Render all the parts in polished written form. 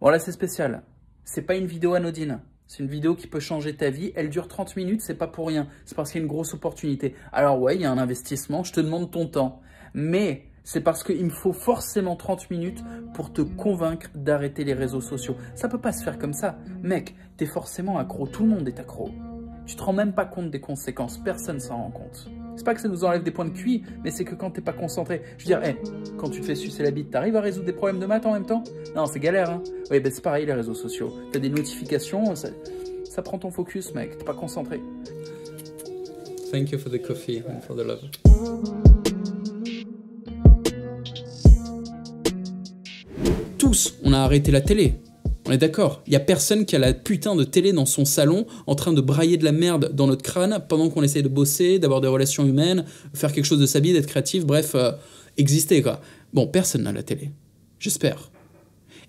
Bon là c'est spécial, c'est pas une vidéo anodine, c'est une vidéo qui peut changer ta vie, elle dure 30 minutes, c'est pas pour rien, c'est parce qu'il y a une grosse opportunité. Alors ouais, il y a un investissement, je te demande ton temps, mais c'est parce qu'il me faut forcément 30 minutes pour te convaincre d'arrêter les réseaux sociaux. Ça peut pas se faire comme ça, mec, t'es forcément accro, tout le monde est accro. Tu te rends même pas compte des conséquences, personne s'en rend compte. C'est pas que ça nous enlève des points de QI, mais c'est que quand t'es pas concentré, je veux dire, quand tu te fais sucer la bite, t'arrives à résoudre des problèmes de maths en même temps? Non, c'est galère, hein. Oui, ben c'est pareil les réseaux sociaux. T'as des notifications, ça prend ton focus, mec, t'es pas concentré. Thank you for the coffee and for the love. Tous, on a arrêté la télé. On est d'accord, il n'y a personne qui a la putain de télé dans son salon en train de brailler de la merde dans notre crâne pendant qu'on essaie de bosser, d'avoir des relations humaines, faire quelque chose de sa vie, d'être créatif, bref, exister quoi. Bon, personne n'a la télé. J'espère.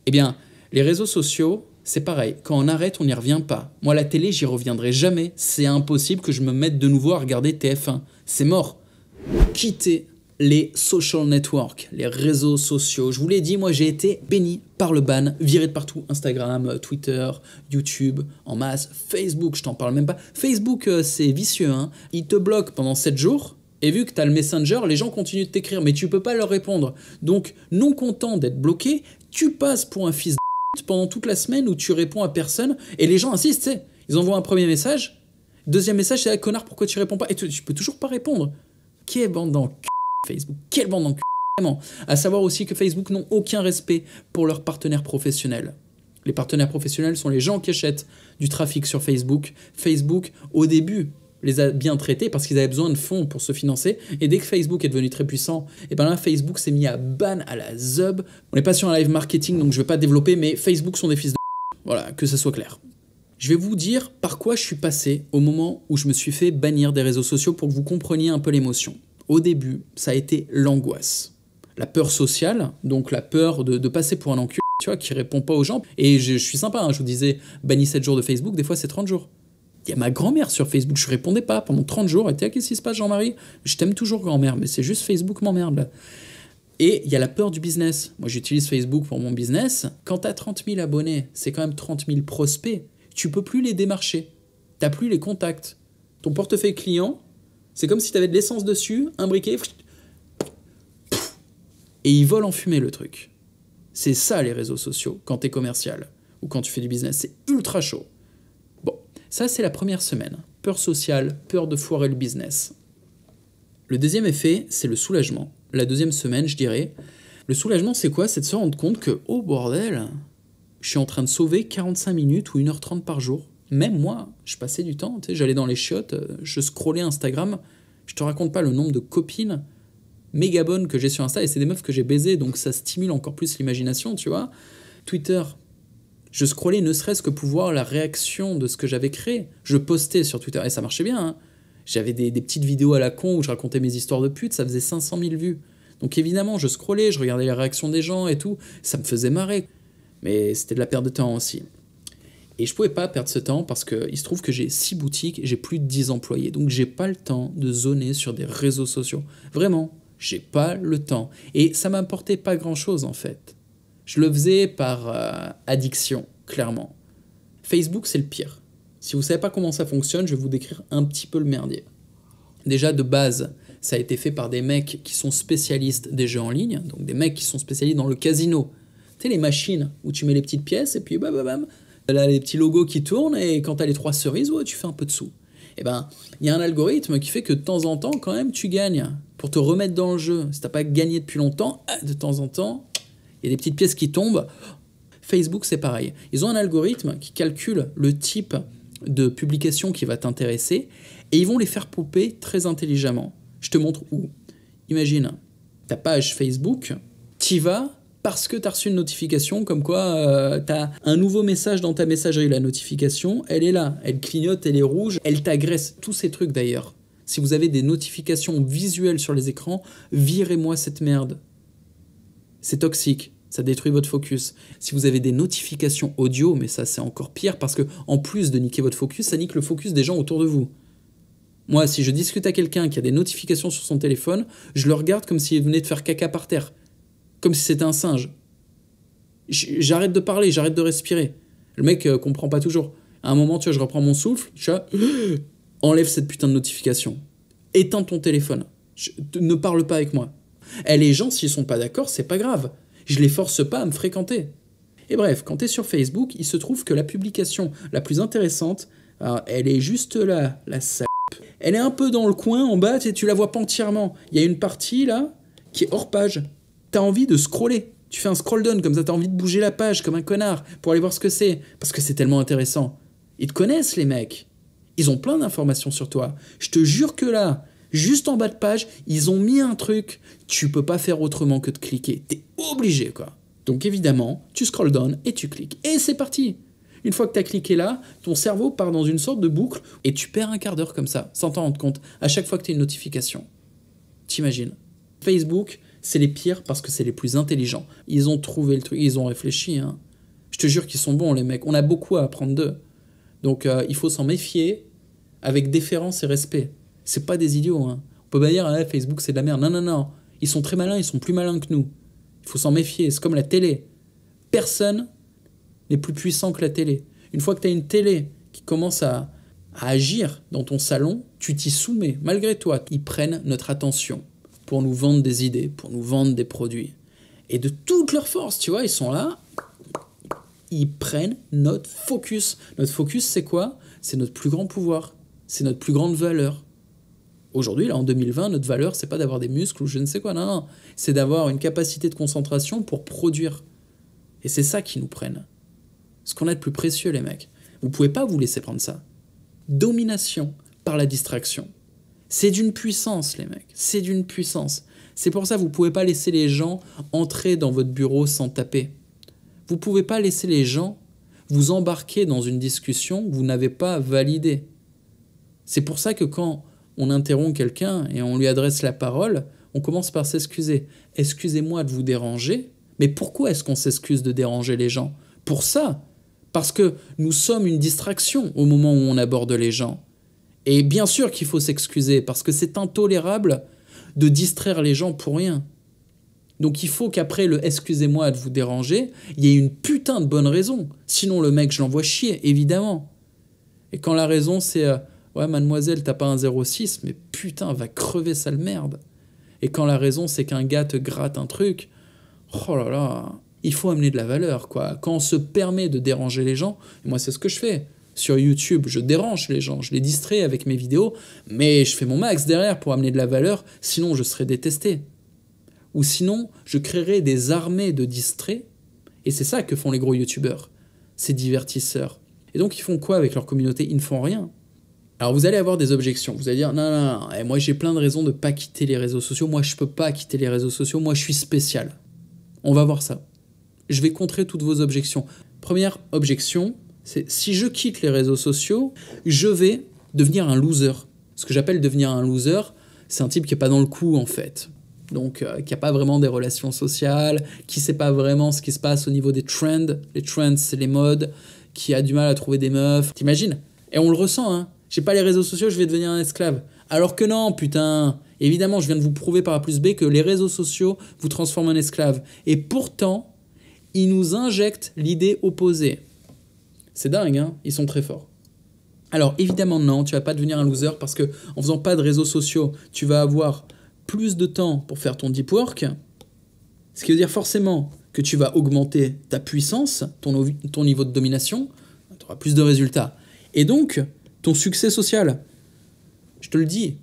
Eh bien, les réseaux sociaux, c'est pareil. Quand on arrête, on n'y revient pas. Moi, la télé, j'y reviendrai jamais. C'est impossible que je me mette de nouveau à regarder TF1. C'est mort. Quittez les social networks, les réseaux sociaux. Je vous l'ai dit, moi j'ai été béni par le ban, viré de partout, Instagram, Twitter, YouTube, en masse, Facebook, je t'en parle même pas. Facebook, c'est vicieux, hein. Il te bloque pendant 7 jours, et vu que tu as le Messenger, les gens continuent de t'écrire, mais tu peux pas leur répondre. Donc, non content d'être bloqué, tu passes pour un fils de pendant toute la semaine où tu réponds à personne, et les gens insistent, tu sais. Ils envoient un premier message, deuxième message, c'est « connard, pourquoi tu réponds pas ?» Et tu peux toujours pas répondre. Quelle bande d'enculés Facebook, quelle bande d'enculés, vraiment. À savoir aussi que Facebook n'ont aucun respect pour leurs partenaires professionnels. Les partenaires professionnels sont les gens qui achètent du trafic sur Facebook. Facebook, au début, les a bien traités parce qu'ils avaient besoin de fonds pour se financer. Et dès que Facebook est devenu très puissant, et ben là, Facebook s'est mis à ban à la zub. On n'est pas sur un live marketing, donc je ne vais pas développer, mais Facebook sont des fils de... Voilà, que ça soit clair. Je vais vous dire par quoi je suis passé au moment où je me suis fait bannir des réseaux sociaux pour que vous compreniez un peu l'émotion. Au début, ça a été l'angoisse. La peur sociale, donc la peur de passer pour un enculé, tu vois, qui répond pas aux gens. Et je suis sympa, hein, je vous disais, banni 7 jours de Facebook, des fois c'est 30 jours. Il y a ma grand-mère sur Facebook, je répondais pas pendant 30 jours. Elle était, qu'est-ce qui se passe, Jean-Marie? Je t'aime toujours, grand-mère, mais c'est juste Facebook m'emmerde. Et il y a la peur du business. Moi, j'utilise Facebook pour mon business. Quand tu as 30 000 abonnés, c'est quand même 30 000 prospects, tu peux plus les démarcher. Tu n'as plus les contacts. Ton portefeuille client, c'est comme si tu avais de l'essence dessus, un briquet, et il vole en fumée le truc. C'est ça les réseaux sociaux, quand tu es commercial, ou quand tu fais du business, c'est ultra chaud. Bon, ça c'est la première semaine. Peur sociale, peur de foirer le business. Le deuxième effet, c'est le soulagement. La deuxième semaine, je dirais. Le soulagement, c'est quoi? C'est de se rendre compte que, oh bordel, je suis en train de sauver 45 minutes ou 1h30 par jour. Même moi, je passais du temps, tu sais, j'allais dans les chiottes, je scrollais Instagram, je te raconte pas le nombre de copines méga bonnes que j'ai sur Insta, et c'est des meufs que j'ai baisées, donc ça stimule encore plus l'imagination, tu vois. Twitter, je scrollais ne serait-ce que pour voir la réaction de ce que j'avais créé. Je postais sur Twitter, et ça marchait bien, hein. J'avais des petites vidéos à la con où je racontais mes histoires de pute, ça faisait 500 000 vues. Donc évidemment, je scrollais, je regardais les réactions des gens et tout, ça me faisait marrer. Mais c'était de la perte de temps aussi. Et je pouvais pas perdre ce temps parce qu'il se trouve que j'ai 6 boutiques, j'ai plus de 10 employés. Donc j'ai pas le temps de zoner sur des réseaux sociaux. Vraiment, j'ai pas le temps. Et ça m'apportait pas grand-chose en fait. Je le faisais par addiction, clairement. Facebook, c'est le pire. Si vous savez pas comment ça fonctionne, je vais vous décrire un petit peu le merdier. Déjà, de base, ça a été fait par des mecs qui sont spécialistes des jeux en ligne, donc des mecs qui sont spécialistes dans le casino. Tu sais, les machines où tu mets les petites pièces et puis bam, bam, bam. Là, les petits logos qui tournent, et quand tu as les 3 cerises, ouais, tu fais un peu de sous. Et ben, il y a un algorithme qui fait que de temps en temps, quand même, tu gagnes. Pour te remettre dans le jeu, si tu n'as pas gagné depuis longtemps, de temps en temps, il y a des petites pièces qui tombent. Facebook, c'est pareil. Ils ont un algorithme qui calcule le type de publication qui va t'intéresser, et ils vont les faire popper très intelligemment. Je te montre où. Imagine, ta page Facebook, t'y vas parce que tu as reçu une notification comme quoi tu as un nouveau message dans ta messagerie. La notification, elle est là, elle clignote, elle est rouge, elle t'agresse. Tous ces trucs d'ailleurs. Si vous avez des notifications visuelles sur les écrans, virez-moi cette merde. C'est toxique, ça détruit votre focus. Si vous avez des notifications audio, mais ça c'est encore pire parce que en plus de niquer votre focus, ça nique le focus des gens autour de vous. Moi, si je discute à quelqu'un qui a des notifications sur son téléphone, je le regarde comme s'il venait de faire caca par terre. Comme si c'était un singe. J'arrête de parler, j'arrête de respirer. Le mec comprend pas toujours. À un moment, tu vois, je reprends mon souffle, enlève cette putain de notification. Éteins ton téléphone. Ne parle pas avec moi. Et les gens, s'ils sont pas d'accord, c'est pas grave. Je les force pas à me fréquenter. Et bref, quand tu es sur Facebook, il se trouve que la publication la plus intéressante, elle est juste là, la salope. Elle est un peu dans le coin, en bas, tu la vois pas entièrement. Il y a une partie, là, qui est hors page. T'as envie de scroller. Tu fais un scroll down, comme ça, t'as envie de bouger la page, comme un connard, pour aller voir ce que c'est. Parce que c'est tellement intéressant. Ils te connaissent, les mecs. Ils ont plein d'informations sur toi. Je te jure que là, juste en bas de page, ils ont mis un truc. Tu peux pas faire autrement que de cliquer. T'es obligé, quoi. Donc évidemment, tu scroll down et tu cliques. Et c'est parti. Une fois que tu as cliqué là, ton cerveau part dans une sorte de boucle et tu perds un quart d'heure comme ça, sans t'en rendre compte, à chaque fois que tu as une notification. T'imagines? Facebook, c'est les pires parce que c'est les plus intelligents. Ils ont trouvé le truc, ils ont réfléchi. Hein. Je te jure qu'ils sont bons, les mecs. On a beaucoup à apprendre d'eux. Donc il faut s'en méfier avec déférence et respect. C'est pas des idiots. Hein. On peut pas dire Facebook c'est de la merde. Non, non, non. Ils sont très malins, ils sont plus malins que nous. Il faut s'en méfier. C'est comme la télé. Personne n'est plus puissant que la télé. Une fois que tu as une télé qui commence à agir dans ton salon, tu t'y soumets. Malgré toi, ils prennent notre attention pour nous vendre des idées, pour nous vendre des produits. Et de toute leur force, tu vois, ils sont là, ils prennent notre focus. Notre focus, c'est quoi? C'est notre plus grand pouvoir. C'est notre plus grande valeur. Aujourd'hui, là, en 2020, notre valeur, c'est pas d'avoir des muscles ou je ne sais quoi. Non, non. C'est d'avoir une capacité de concentration pour produire. Et c'est ça qu'ils nous prennent. Ce qu'on a de plus précieux, les mecs. Vous pouvez pas vous laisser prendre ça. Domination par la distraction. C'est d'une puissance, les mecs. C'est d'une puissance. C'est pour ça que vous pouvez pas laisser les gens entrer dans votre bureau sans taper. Vous pouvez pas laisser les gens vous embarquer dans une discussion que vous n'avez pas validée. C'est pour ça que quand on interrompt quelqu'un et on lui adresse la parole, on commence par s'excuser. Excusez-moi de vous déranger, mais pourquoi est-ce qu'on s'excuse de déranger les gens? Pour ça, parce que nous sommes une distraction au moment où on aborde les gens. Et bien sûr qu'il faut s'excuser, parce que c'est intolérable de distraire les gens pour rien. Donc il faut qu'après le « excusez-moi de vous déranger », il y ait une putain de bonne raison. Sinon le mec, je l'envoie chier, évidemment. Et quand la raison c'est ouais mademoiselle, t'as pas un 06, mais putain, va crever sale merde. Et quand la raison c'est qu'un gars te gratte un truc, oh là là, il faut amener de la valeur, quoi. Quand on se permet de déranger les gens, et moi c'est ce que je fais. Sur YouTube, je dérange les gens, je les distrais avec mes vidéos, mais je fais mon max derrière pour amener de la valeur, sinon je serais détesté. Ou sinon, je créerai des armées de distraits, et c'est ça que font les gros youtubeurs, ces divertisseurs. Et donc ils font quoi avec leur communauté? Ils ne font rien. Alors vous allez avoir des objections, vous allez dire non, non, non, moi j'ai plein de raisons de ne pas quitter les réseaux sociaux, moi je peux pas quitter les réseaux sociaux, moi je suis spécial. On va voir ça. Je vais contrer toutes vos objections. Première objection, c'est si je quitte les réseaux sociaux, je vais devenir un loser. Ce que j'appelle devenir un loser, c'est un type qui n'est pas dans le coup en fait. Donc qui n'a pas vraiment des relations sociales, qui ne sait pas vraiment ce qui se passe au niveau des trends. Les trends, c'est les modes, qui a du mal à trouver des meufs. T'imagines? Et on le ressent, hein. J'ai pas les réseaux sociaux, je vais devenir un esclave. Alors que non, putain. Évidemment, je viens de vous prouver par A plus B que les réseaux sociaux vous transforment en esclave. Et pourtant, ils nous injectent l'idée opposée. C'est dingue, hein? Ils sont très forts. Alors évidemment non, tu vas pas devenir un loser parce que en faisant pas de réseaux sociaux, tu vas avoir plus de temps pour faire ton deep work, ce qui veut dire forcément que tu vas augmenter ta puissance, ton niveau de domination, tu auras plus de résultats. Et donc, ton succès social, je te le dis,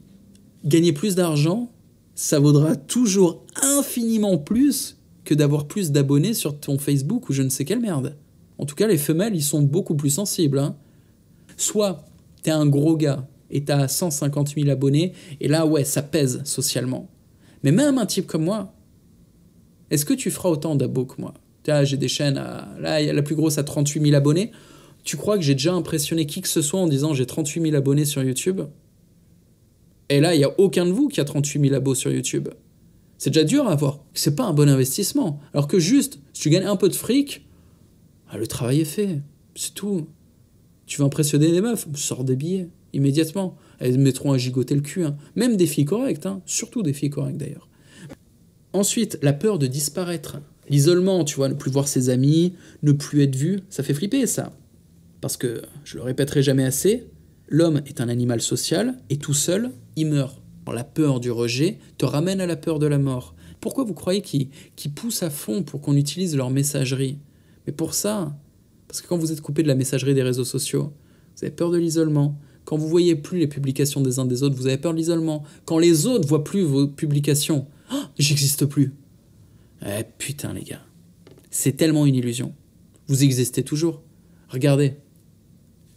gagner plus d'argent, ça vaudra toujours infiniment plus que d'avoir plus d'abonnés sur ton Facebook ou je ne sais quelle merde. En tout cas, les femelles, ils sont beaucoup plus sensibles. Hein. Soit t'es un gros gars et t'as 150 000 abonnés, et là, ouais, ça pèse socialement. Mais même un type comme moi, est-ce que tu feras autant d'abos que moi? Là, j'ai des chaînes, là, la plus grosse a 38 000 abonnés. Tu crois que j'ai déjà impressionné qui que ce soit en disant j'ai 38 000 abonnés sur YouTube? Et là, il n'y a aucun de vous qui a 38 000 abos sur YouTube. C'est déjà dur à avoir. C'est pas un bon investissement. Alors que juste, si tu gagnes un peu de fric, le travail est fait. C'est tout. Tu veux impressionner des meufs? Sors des billets. Immédiatement. Elles mettront à gigoter le cul. Hein. Même des filles correctes. Hein. Surtout des filles correctes d'ailleurs. Ensuite, la peur de disparaître. L'isolement, tu vois, ne plus voir ses amis, ne plus être vu, ça fait flipper ça. Parce que, je le répéterai jamais assez, l'homme est un animal social et tout seul, il meurt. La peur du rejet te ramène à la peur de la mort. Pourquoi vous croyez qu'ils poussent à fond pour qu'on utilise leur messagerie? Mais pour ça, parce que quand vous êtes coupé de la messagerie des réseaux sociaux, vous avez peur de l'isolement. Quand vous voyez plus les publications des uns des autres, vous avez peur de l'isolement. Quand les autres voient plus vos publications, oh, j'existe plus. Eh putain les gars, c'est tellement une illusion. Vous existez toujours. Regardez,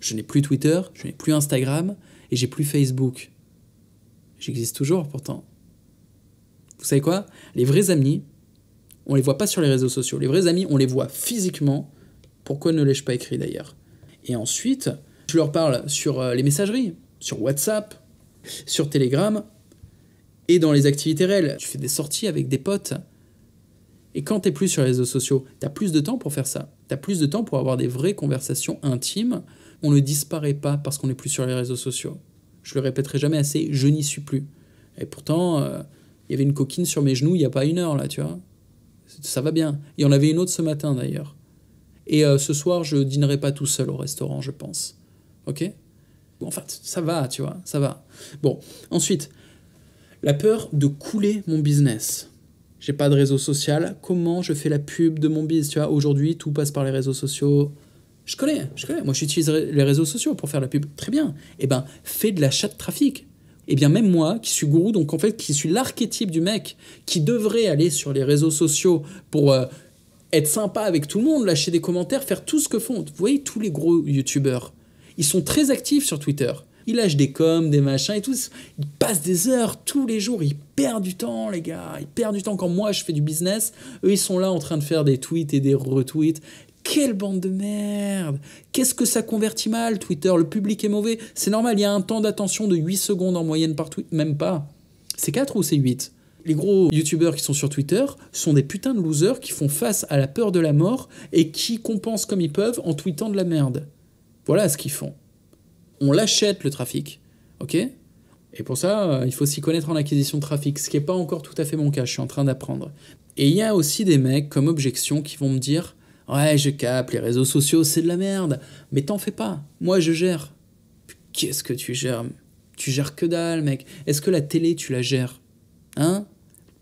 je n'ai plus Twitter, je n'ai plus Instagram et j'ai plus Facebook. J'existe toujours pourtant. Vous savez quoi? Les vrais amis, on les voit pas sur les réseaux sociaux. Les vrais amis, on les voit physiquement. Pourquoi ne l'ai-je pas écrit d'ailleurs? Et ensuite, je leur parle sur les messageries, sur WhatsApp, sur Telegram et dans les activités réelles. Tu fais des sorties avec des potes. Et quand tu n'es plus sur les réseaux sociaux, tu as plus de temps pour faire ça. Tu as plus de temps pour avoir des vraies conversations intimes. On ne disparaît pas parce qu'on n'est plus sur les réseaux sociaux. Je le répéterai jamais assez, je n'y suis plus. Et pourtant, il y avait une coquine sur mes genoux il n'y a pas 1 heure, là, tu vois. Ça va bien. Il y en avait une autre ce matin, d'ailleurs. Et ce soir, je dînerai pas tout seul au restaurant, je pense. Ok? Bon, enfin, ça va, tu vois, ça va. Bon, ensuite, la peur de couler mon business. J'ai pas de réseau social. Comment je fais la pub de mon business? Tu vois, aujourd'hui, tout passe par les réseaux sociaux. Je connais. Moi, j'utilise les réseaux sociaux pour faire la pub. Très bien. Eh ben, fais de l'achat de trafic. Eh bien, même moi, qui suis gourou, donc en fait, qui suis l'archétype du mec qui devrait aller sur les réseaux sociaux pour être sympa avec tout le monde, lâcher des commentaires, faire tout ce que font. Vous voyez, tous les gros youtubeurs, ils sont très actifs sur Twitter. Ils lâchent des coms, des machins et tout. Ils passent des heures tous les jours. Ils perdent du temps, les gars. Ils perdent du temps. Quand moi, je fais du business, eux, ils sont là en train de faire des tweets et des retweets. Quelle bande de merde! Qu'est-ce que ça convertit mal, Twitter? Le public est mauvais. C'est normal, il y a un temps d'attention de 8 secondes en moyenne par tweet. Même pas. C'est 4 ou c'est 8? Les gros youtubeurs qui sont sur Twitter sont des putains de losers qui font face à la peur de la mort et qui compensent comme ils peuvent en tweetant de la merde. Voilà ce qu'ils font. On l'achète, le trafic. Ok? Et pour ça, il faut s'y connaître en acquisition de trafic, ce qui n'est pas encore tout à fait mon cas, je suis en train d'apprendre. Et il y a aussi des mecs comme objection qui vont me dire « Ouais, je capte, les réseaux sociaux, c'est de la merde. Mais t'en fais pas, moi je gère. » Qu'est-ce que tu gères? Tu gères que dalle, mec. Est-ce que la télé, tu la gères? Hein?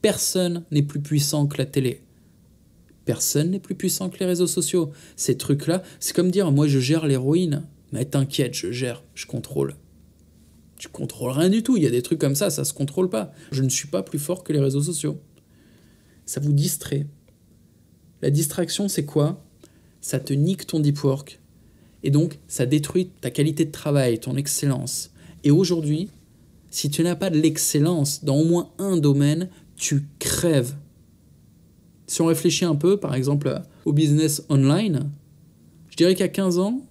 Personne n'est plus puissant que la télé. Personne n'est plus puissant que les réseaux sociaux. Ces trucs-là, c'est comme dire « Moi je gère l'héroïne. » Mais t'inquiète, je gère, je contrôle. Tu contrôles rien du tout, il y a des trucs comme ça se contrôle pas. Je ne suis pas plus fort que les réseaux sociaux. Ça vous distrait. La distraction, c'est quoi? Ça te nique ton deep work. Et donc, ça détruit ta qualité de travail, ton excellence. Et aujourd'hui, si tu n'as pas de l'excellence dans au moins un domaine, tu crèves. Si on réfléchit un peu, par exemple, au business online, je dirais qu'à 15 ans,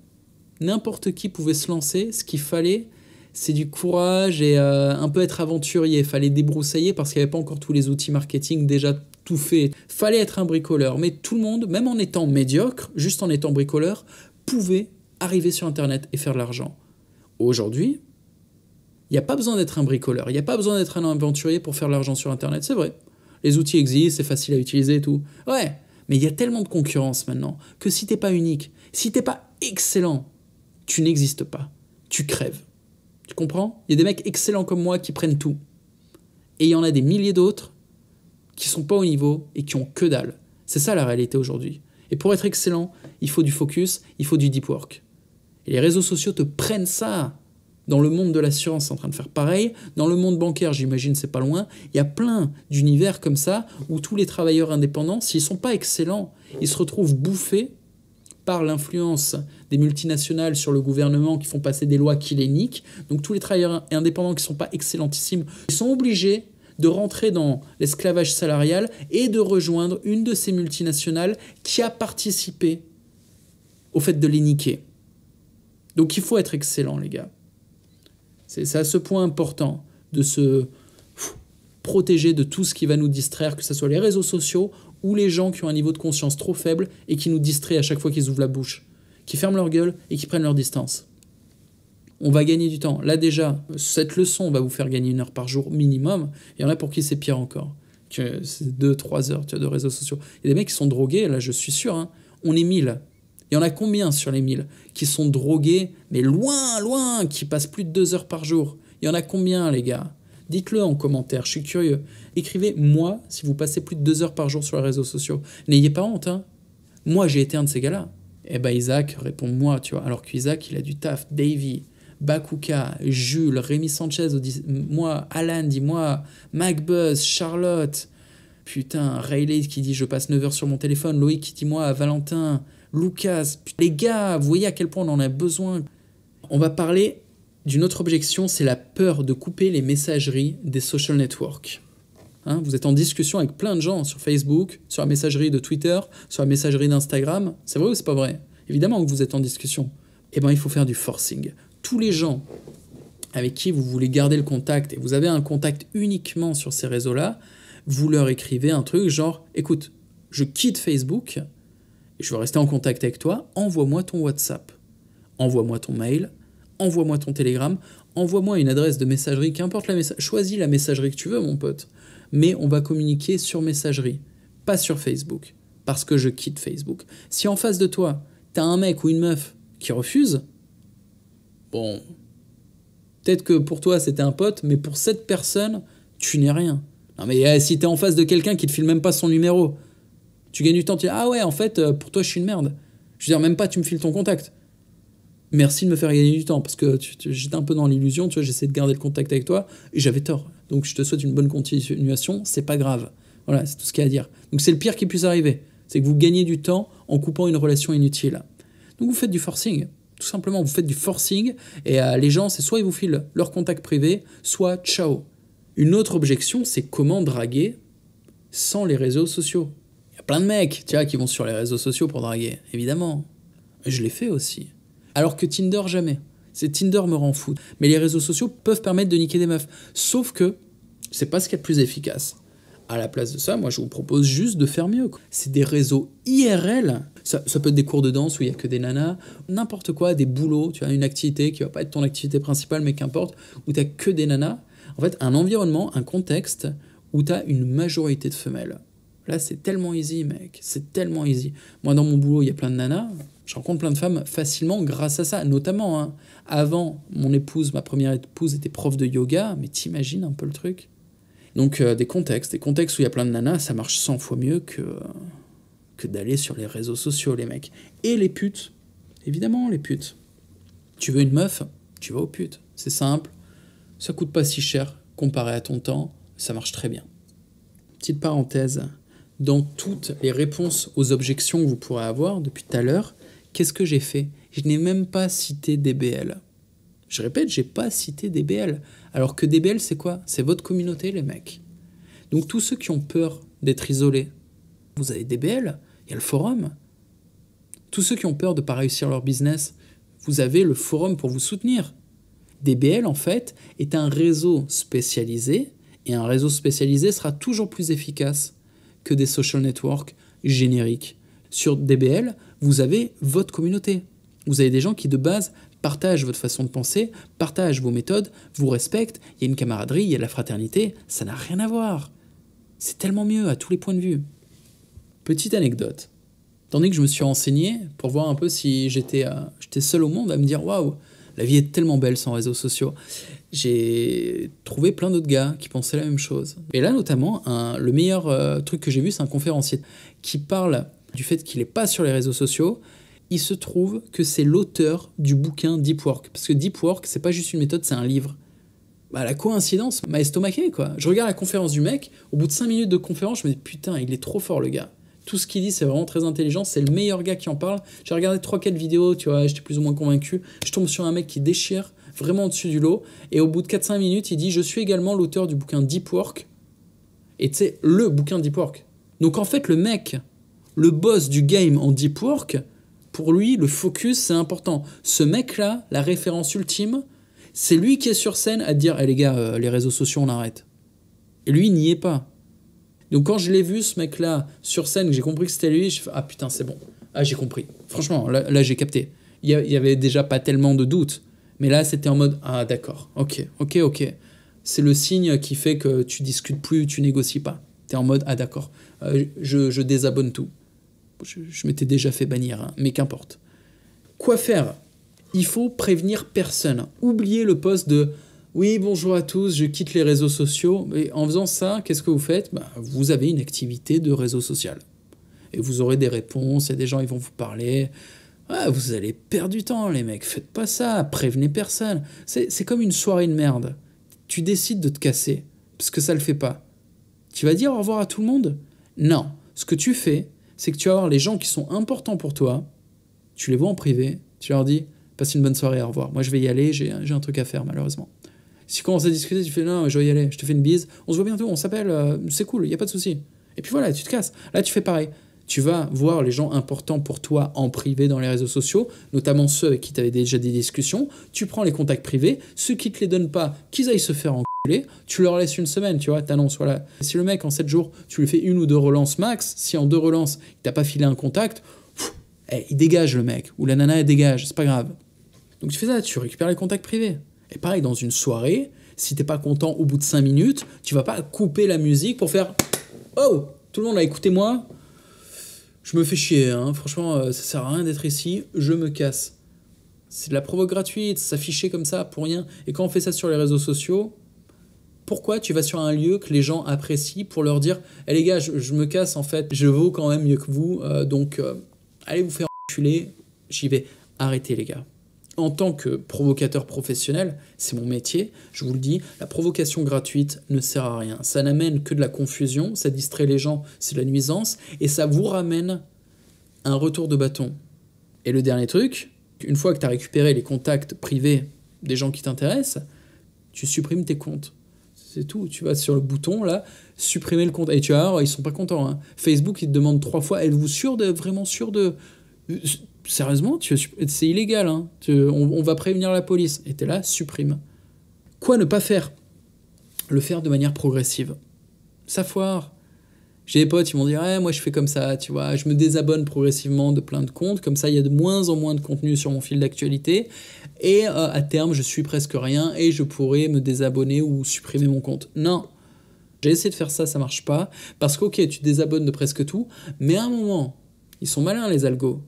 n'importe qui pouvait se lancer. Ce qu'il fallait, c'est du courage et un peu être aventurier. Il fallait débroussailler parce qu'il n'y avait pas encore tous les outils marketing déjà tout fait. Fallait être un bricoleur. Mais tout le monde, même en étant médiocre, juste en étant bricoleur, pouvait arriver sur Internet et faire de l'argent. Aujourd'hui, il n'y a pas besoin d'être un bricoleur. Il n'y a pas besoin d'être un aventurier pour faire de l'argent sur Internet. C'est vrai. Les outils existent, c'est facile à utiliser et tout. Ouais, mais il y a tellement de concurrence maintenant que si t'es pas unique, si t'es pas excellent, tu n'existes pas. Tu crèves. Tu comprends? Il y a des mecs excellents comme moi qui prennent tout. Et il y en a des milliers d'autres qui sont pas au niveau et qui ont que dalle. C'est ça la réalité aujourd'hui. Et pour être excellent, il faut du focus, il faut du deep work. Et les réseaux sociaux te prennent ça. Dans le monde de l'assurance, c'est en train de faire pareil. Dans le monde bancaire, j'imagine, c'est pas loin. Il y a plein d'univers comme ça où tous les travailleurs indépendants, s'ils sont pas excellents, ils se retrouvent bouffés par l'influence des multinationales sur le gouvernement qui font passer des lois qui les niquent. Donc tous les travailleurs indépendants qui ne sont pas excellentissimes, ils sont obligés de rentrer dans l'esclavage salarial et de rejoindre une de ces multinationales qui a participé au fait de les niquer. Donc il faut être excellent, les gars. C'est à ce point important de se protéger de tout ce qui va nous distraire, que ce soit les réseaux sociaux ou les gens qui ont un niveau de conscience trop faible et qui nous distraient à chaque fois qu'ils ouvrent la bouche, qui ferment leur gueule et qui prennent leur distance. On va gagner du temps. Là déjà, cette leçon va vous faire gagner 1 heure par jour minimum. Il y en a pour qui c'est pire encore, C'est 2-3 heures de réseaux sociaux. Il y a des mecs qui sont drogués, là je suis sûr, hein, on est 1000. Il y en a combien sur les 1000 qui sont drogués, mais loin, loin, qui passent plus de 2 heures par jour? Il y en a combien, les gars? Dites-le en commentaire, je suis curieux. Écrivez « moi » si vous passez plus de 2 heures par jour sur les réseaux sociaux. N'ayez pas honte, hein. Moi, j'ai été un de ces gars-là. Eh ben Isaac répond « moi », tu vois. Alors qu'Isaac, il a du taf. Davy, Bakuka, Jules, Rémi Sanchez, moi, Alan, dis-moi, MacBuzz, Charlotte, putain, Rayleigh qui dit « je passe 9 heures sur mon téléphone », Loïc qui dit « moi, Valentin », Lucas, les gars, vous voyez à quel point on en a besoin. On va parler d'une autre objection, c'est la peur de couper les messageries des social networks. Hein, vous êtes en discussion avec plein de gens sur Facebook, sur la messagerie de Twitter, sur la messagerie d'Instagram. C'est vrai ou c'est pas vrai? Évidemment que vous êtes en discussion. Eh bien, il faut faire du forcing. Tous les gens avec qui vous voulez garder le contact et vous avez un contact uniquement sur ces réseaux-là, vous leur écrivez un truc genre « écoute, je quitte Facebook et je veux rester en contact avec toi, envoie-moi ton WhatsApp, envoie-moi ton mail, envoie-moi ton Telegram, envoie-moi une adresse de messagerie, qu'importe la messagerie, choisis la messagerie que tu veux, mon pote. Mais on va communiquer sur messagerie, pas sur Facebook, parce que je quitte Facebook. Si en face de toi, t'as un mec ou une meuf qui refuse, bon, peut-être que pour toi c'était un pote, mais pour cette personne, tu n'es rien. Non mais si t'es en face de quelqu'un qui te file même pas son numéro, tu gagnes du temps, tu dis « ah ouais, en fait, pour toi je suis une merde ». Je veux dire, même pas tu me files ton contact. Merci de me faire gagner du temps, parce que j'étais un peu dans l'illusion, tu vois, j'essaie de garder le contact avec toi, et j'avais tort. Donc je te souhaite une bonne continuation, c'est pas grave. Voilà, c'est tout ce qu'il y a à dire. Donc c'est le pire qui puisse arriver, c'est que vous gagnez du temps en coupant une relation inutile. Donc vous faites du forcing, tout simplement, vous faites du forcing, et les gens, c'est soit ils vous filent leur contact privé, soit ciao. Une autre objection, c'est comment draguer sans les réseaux sociaux. Il y a plein de mecs, tu vois, qui vont sur les réseaux sociaux pour draguer, évidemment. Je l'ai fait aussi. Alors que Tinder, jamais. Tinder me rend fou. Mais les réseaux sociaux peuvent permettre de niquer des meufs. Sauf que c'est pas ce qu'il y a de plus efficace. À la place de ça, moi, je vous propose juste de faire mieux. C'est des réseaux IRL. Ça peut être des cours de danse où il n'y a que des nanas. N'importe quoi, des boulots. Tu as une activité qui va pas être ton activité principale, mais qu'importe, où tu n'as que des nanas. En fait, un environnement, un contexte où tu as une majorité de femelles. Là, c'est tellement easy, mec. C'est tellement easy. Moi, dans mon boulot, il y a plein de nanas. Je rencontre plein de femmes facilement grâce à ça. Notamment, hein, avant, mon épouse, ma première épouse, était prof de yoga. Mais t'imagines un peu le truc? Donc, des contextes où il y a plein de nanas, ça marche 100 fois mieux que d'aller sur les réseaux sociaux, les mecs. Et les putes. Évidemment, les putes. Tu veux une meuf? Tu vas aux putes. C'est simple. Ça coûte pas si cher comparé à ton temps. Ça marche très bien. Petite parenthèse. Dans toutes les réponses aux objections que vous pourrez avoir depuis tout à l'heure, qu'est-ce que j'ai fait? Je n'ai même pas cité DBL. Je répète, j'ai pas cité DBL. Alors que DBL, c'est quoi? C'est votre communauté, les mecs. Donc tous ceux qui ont peur d'être isolés, vous avez DBL, il y a le forum. Tous ceux qui ont peur de ne pas réussir leur business, vous avez le forum pour vous soutenir. DBL, en fait, est un réseau spécialisé, et un réseau spécialisé sera toujours plus efficace que des social networks génériques. Sur DBL, vous avez votre communauté. Vous avez des gens qui, de base, partagent votre façon de penser, partagent vos méthodes, vous respectent, il y a une camaraderie, il y a de la fraternité, ça n'a rien à voir. C'est tellement mieux à tous les points de vue. Petite anecdote. Tandis que je me suis renseigné pour voir un peu si j'étais seul au monde à me dire « Waouh, la vie est tellement belle sans réseaux sociaux », j'ai trouvé plein d'autres gars qui pensaient la même chose. Et là, notamment, le meilleur truc que j'ai vu, c'est un conférencier qui parle du fait qu'il n'est pas sur les réseaux sociaux. Il se trouve que c'est l'auteur du bouquin Deep Work. Parce que Deep Work, c'est pas juste une méthode, c'est un livre. Bah, la coïncidence m'a estomaqué, quoi. Je regarde la conférence du mec, au bout de 5 minutes de conférence, je me dis putain, il est trop fort, le gars. Tout ce qu'il dit, c'est vraiment très intelligent, c'est le meilleur gars qui en parle. J'ai regardé 3-4 vidéos, tu vois, j'étais plus ou moins convaincu. Je tombe sur un mec qui déchire, vraiment au-dessus du lot, et au bout de 4-5 minutes, il dit « Je suis également l'auteur du bouquin Deep Work », et tu sais, le bouquin Deep Work. Donc en fait, le mec, le boss du game en Deep Work, pour lui, le focus, c'est important. Ce mec-là, la référence ultime, c'est lui qui est sur scène à dire hey, « les gars, les réseaux sociaux, on arrête ». Et lui, il n'y est pas. Donc quand je l'ai vu, ce mec-là, sur scène, que j'ai compris que c'était lui, je fais « Ah putain, c'est bon. Ah, j'ai compris. Franchement, là j'ai capté. Il y avait déjà pas tellement de doutes. Mais là, c'était en mode « Ah, d'accord. Ok. C'est le signe qui fait que tu discutes plus, tu négocies pas. T'es en mode, ah d'accord, je désabonne tout. Je m'étais déjà fait bannir, hein, mais qu'importe. Quoi faire? Il faut prévenir personne. Oubliez le post de « Oui, bonjour à tous, je quitte les réseaux sociaux ». Et en faisant ça, qu'est-ce que vous faites? Vous avez une activité de réseau social. Et vous aurez des réponses, et des gens ils vont vous parler. Ah, vous allez perdre du temps, les mecs. Faites pas ça, prévenez personne. C'est comme une soirée de merde. Tu décides de te casser, parce que ça le fait pas. Tu vas dire au revoir à tout le monde? Non. Ce que tu fais, c'est que tu vas voir les gens qui sont importants pour toi, tu les vois en privé, tu leur dis « Passe une bonne soirée, au revoir. Moi, je vais y aller, j'ai un truc à faire, malheureusement. » Si tu commences à discuter, tu fais « Non, je vais y aller, je te fais une bise, on se voit bientôt, on s'appelle, c'est cool, il n'y a pas de souci. » Et puis voilà, tu te casses. Là, tu fais pareil. Tu vas voir les gens importants pour toi en privé dans les réseaux sociaux, notamment ceux avec qui tu avais déjà des discussions. Tu prends les contacts privés, ceux qui ne te les donnent pas, qu'ils aillent se faire enculer. Tu leur laisses une semaine, tu vois, t'annonces, voilà. Si le mec, en 7 jours, tu lui fais 1 ou 2 relances max, si en 2 relances, il t'a pas filé un contact, il dégage le mec, ou la nana, elle dégage, c'est pas grave. Donc tu fais ça, tu récupères les contacts privés. Et pareil, dans une soirée, si t'es pas content au bout de 5 minutes, tu vas pas couper la musique pour faire « Oh, tout le monde a écouté moi, je me fais chier, hein. Franchement, ça sert à rien d'être ici, je me casse. » C'est de la provoque gratuite, s'afficher comme ça pour rien. Et quand on fait ça sur les réseaux sociaux, pourquoi tu vas sur un lieu que les gens apprécient pour leur dire « Eh les gars, je me casse en fait, je vaux quand même mieux que vous, donc allez vous faire enculer, j'y vais. » Arrêtez les gars. En tant que provocateur professionnel, c'est mon métier, je vous le dis, la provocation gratuite ne sert à rien. Ça n'amène que de la confusion, ça distrait les gens, c'est de la nuisance, et ça vous ramène un retour de bâton. Et le dernier truc, une fois que tu as récupéré les contacts privés des gens qui t'intéressent, tu supprimes tes comptes. C'est tout, tu vas sur le bouton là, supprimer le compte. Et tu vas voir, ils sont pas contents. Hein. Facebook, ils te demandent 3 fois, êtes-vous vraiment sûr de... Sérieusement, c'est illégal, hein. On va prévenir la police. Et t'es là, supprime. Quoi ne pas faire? Le faire de manière progressive. Ça foire. J'ai des potes, ils m'ont dit « moi je fais comme ça, tu vois, je me désabonne progressivement de plein de comptes, comme ça il y a de moins en moins de contenu sur mon fil d'actualité, et à terme je suis presque rien, et je pourrais me désabonner ou supprimer mon compte. » Non. J'ai essayé de faire ça, ça marche pas, parce que ok, tu te désabonnes de presque tout, mais à un moment, ils sont malins les algos.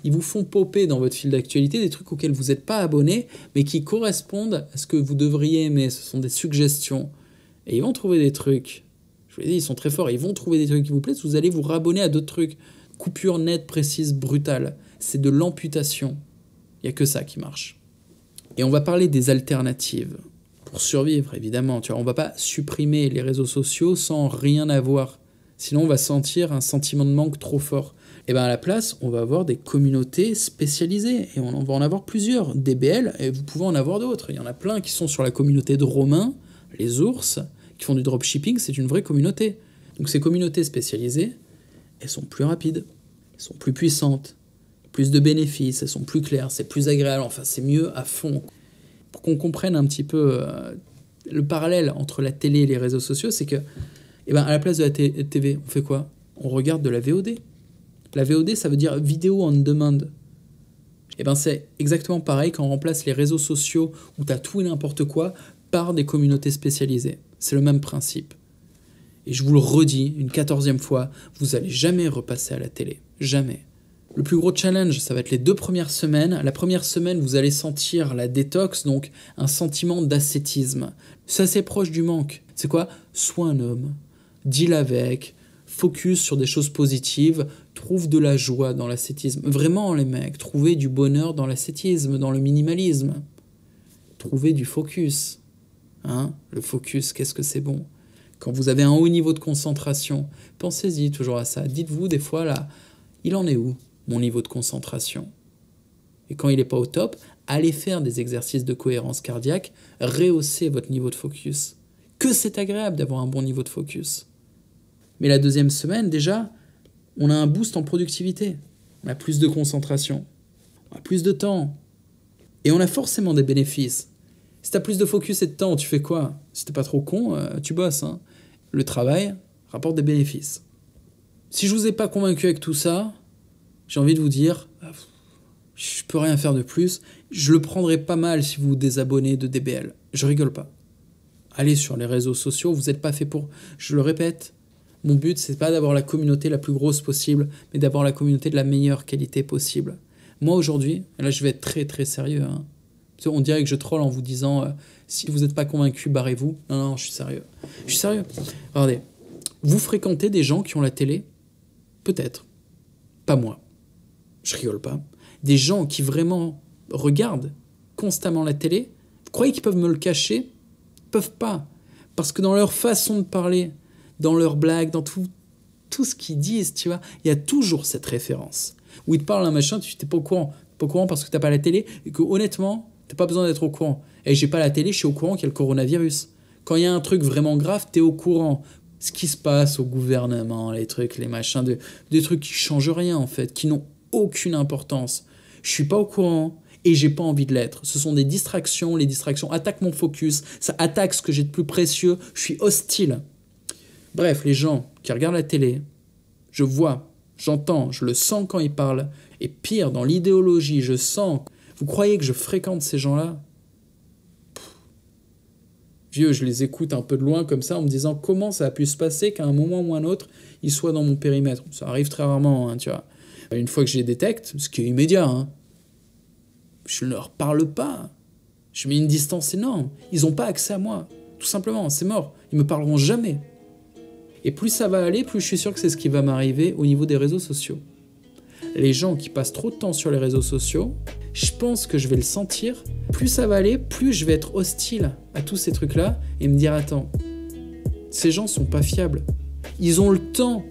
Ils vous font popper dans votre fil d'actualité des trucs auxquels vous n'êtes pas abonné, mais qui correspondent à ce que vous devriez aimer. Ce sont des suggestions. Et ils vont trouver des trucs. Je vous l'ai dit, ils sont très forts. Ils vont trouver des trucs qui vous plaisent. Vous allez vous rabonner à d'autres trucs. Coupure nette, précise, brutale. C'est de l'amputation. Il n'y a que ça qui marche. Et on va parler des alternatives. Pour survivre, évidemment. Tu vois, on ne va pas supprimer les réseaux sociaux sans rien avoir. Sinon, on va sentir un sentiment de manque trop fort. Et bien à la place, on va avoir des communautés spécialisées. Et on va en avoir plusieurs. DBL, et vous pouvez en avoir d'autres. Il y en a plein qui sont sur la communauté de Romain, les ours, qui font du dropshipping. C'est une vraie communauté. Donc ces communautés spécialisées, elles sont plus rapides, elles sont plus puissantes, plus de bénéfices, elles sont plus claires, c'est plus agréable. Enfin, c'est mieux à fond. Pour qu'on comprenne un petit peu le parallèle entre la télé et les réseaux sociaux, c'est que à la place de la TV, on fait quoi? On regarde de la VOD. La VOD, ça veut dire vidéo on demand. C'est exactement pareil quand on remplace les réseaux sociaux où tu as tout et n'importe quoi par des communautés spécialisées. C'est le même principe. Et je vous le redis une 14e fois, vous n'allez jamais repasser à la télé. Jamais. Le plus gros challenge, ça va être les 2 premières semaines. La première semaine, vous allez sentir la détox, donc un sentiment d'ascétisme. C'est assez proche du manque. C'est quoi? Sois un homme, deal avec, focus sur des choses positives, trouve de la joie dans l'ascétisme. Vraiment, les mecs, trouvez du bonheur dans l'ascétisme, dans le minimalisme. Trouvez du focus. Hein? Le focus, qu'est-ce que c'est bon? Quand vous avez un haut niveau de concentration, pensez-y toujours à ça. Dites-vous des fois, là, il en est où, mon niveau de concentration? Et quand il n'est pas au top, allez faire des exercices de cohérence cardiaque, rehaussez votre niveau de focus. Que c'est agréable d'avoir un bon niveau de focus. Mais la 2e semaine, déjà, on a un boost en productivité. On a plus de concentration. On a plus de temps. Et on a forcément des bénéfices. Si tu as plus de focus et de temps, tu fais quoi? Si t'es pas trop con, tu bosses. Hein. Le travail rapporte des bénéfices. Si je vous ai pas convaincu avec tout ça, j'ai envie de vous dire, je peux rien faire de plus. Je le prendrai pas mal si vous vous désabonnez de DBL. Je rigole pas. Allez sur les réseaux sociaux, vous n'êtes pas fait pour... Je le répète, Mon but, c'est pas d'avoir la communauté la plus grosse possible, mais d'avoir la communauté de la meilleure qualité possible. Moi, aujourd'hui, et là, je vais être très, très sérieux. Hein. On dirait que je troll en vous disant si vous n'êtes pas convaincu, barrez-vous. Non, non, je suis sérieux. Je suis sérieux. Regardez, vous fréquentez des gens qui ont la télé? Peut-être. Pas moi. Je rigole pas. Des gens qui vraiment regardent constamment la télé, vous croyez qu'ils peuvent me le cacher? Ils peuvent pas. Parce que dans leur façon de parler, dans leurs blagues, dans tout ce qu'ils disent, tu vois, il y a toujours cette référence. Où ils te parlent d'un machin, tu n'es pas au courant. Pas au courant parce que tu n'as pas la télé et que honnêtement, tu n'as pas besoin d'être au courant. Et j'ai pas la télé, je suis au courant qu'il y a le coronavirus. Quand il y a un truc vraiment grave, tu es au courant. Ce qui se passe au gouvernement, les trucs, les machins, des trucs qui changent rien en fait, qui n'ont aucune importance. Je suis pas au courant et j'ai pas envie de l'être. Ce sont des distractions, les distractions attaquent mon focus, ça attaque ce que j'ai de plus précieux, je suis hostile. Bref, les gens qui regardent la télé, je vois, j'entends, je le sens quand ils parlent, et pire, dans l'idéologie, je sens. Vous croyez que je fréquente ces gens-là? Vieux, je les écoute un peu de loin comme ça en me disant comment ça a pu se passer qu'à un moment ou un autre, ils soient dans mon périmètre. Ça arrive très rarement, hein, tu vois. Une fois que je les détecte, ce qui est immédiat, hein, je ne leur parle pas. Je mets une distance énorme. Ils n'ont pas accès à moi. Tout simplement, c'est mort. Ils me parleront jamais. Et plus ça va aller, plus je suis sûr que c'est ce qui va m'arriver au niveau des réseaux sociaux. Les gens qui passent trop de temps sur les réseaux sociaux, je pense que je vais le sentir. Plus ça va aller, plus je vais être hostile à tous ces trucs-là et me dire attends, ces gens sont pas fiables. Ils ont le temps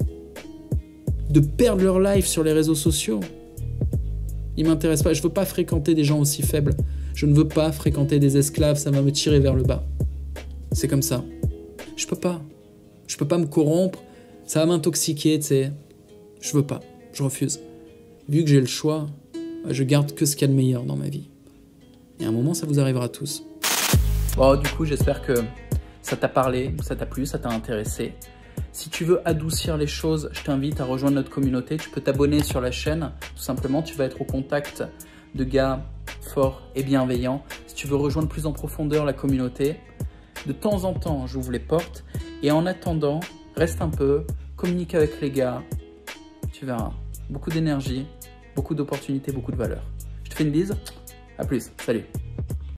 de perdre leur life sur les réseaux sociaux. Ils m'intéressent pas. Je veux pas fréquenter des gens aussi faibles. Je ne veux pas fréquenter des esclaves. Ça va me tirer vers le bas. C'est comme ça. Je peux pas. Je peux pas me corrompre. Ça va m'intoxiquer, tu sais. Je veux pas. Je refuse. Vu que j'ai le choix, je garde que ce qu'il y a de meilleur dans ma vie. Et à un moment, ça vous arrivera tous. Bon, du coup, j'espère que ça t'a parlé, ça t'a plu, ça t'a intéressé. Si tu veux adoucir les choses, je t'invite à rejoindre notre communauté. Tu peux t'abonner sur la chaîne. Tout simplement, tu vas être au contact de gars forts et bienveillants. Si tu veux rejoindre plus en profondeur la communauté, de temps en temps, j'ouvre les portes. Et en attendant, reste un peu, communique avec les gars. Tu verras, beaucoup d'énergie, beaucoup d'opportunités, beaucoup de valeur. Je te fais une bise. À plus. Salut.